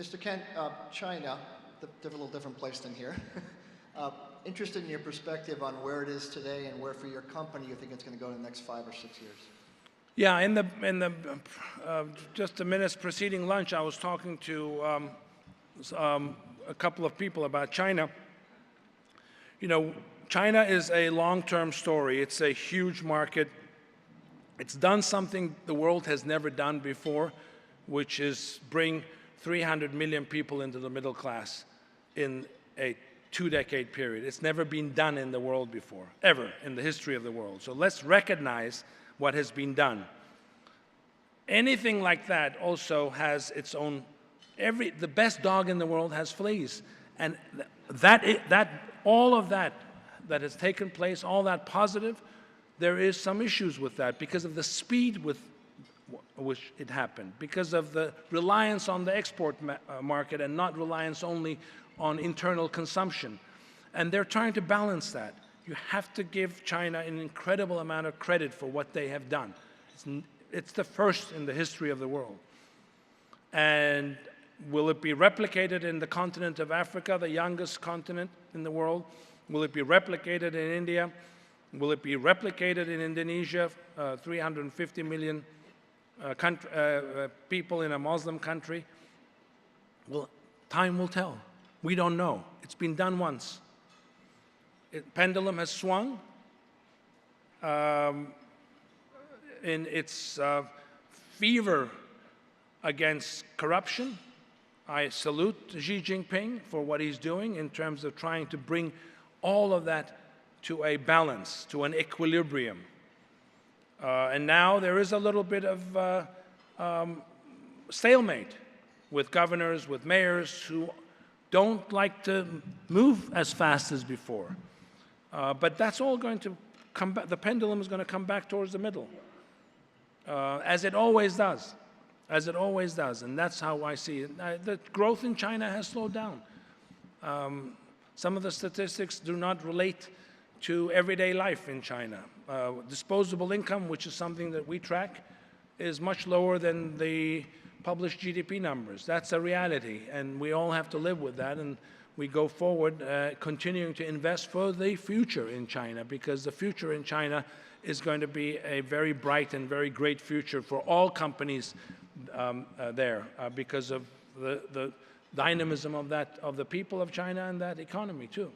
Mr. Kent, China, a little different place than here. Interested in your perspective on where it is today and where for your company you think it's going to go in the next 5 or 6 years. Yeah, in the just the minutes preceding lunch, I was talking to a couple of people about China. You know, China is a long-term story. It's a huge market. It's done something the world has never done before, which is bring 300 million people into the middle class in a 2-decade period. It's never been done in the world before, ever in the history of the world. So let's recognize what has been done. Anything like that also has its own, the best dog in the world has fleas. And all of that has taken place, all that positive, there is some issues with that because of the speed with which it happened, because of the reliance on the export market and not reliance only on internal consumption. And they're trying to balance that. You have to give China an incredible amount of credit for what they have done. It's the first in the history of the world. And will it be replicated in the continent of Africa, the youngest continent in the world? Will it be replicated in India? Will it be replicated in Indonesia, 350 million people in a Muslim country? Well, time will tell. We don't know. It's been done once. Pendulum has swung in its fever against corruption. I salute Xi Jinping for what he's doing in terms of trying to bring all of that to a balance, to an equilibrium. And now there is a little bit of stalemate with governors, with mayors who don't like to move as fast as before. But that's all going to come back. The pendulum is going to come back towards the middle, as it always does, as it always does. And that's how I see it. The growth in China has slowed down. Some of the statistics do not relate to everyday life in China. Disposable income, which is something that we track, is much lower than the published GDP numbers. That's a reality, and we all have to live with that. And we go forward continuing to invest for the future in China, because the future in China is going to be a very bright and very great future for all companies there because of the dynamism of the people of China and that economy too.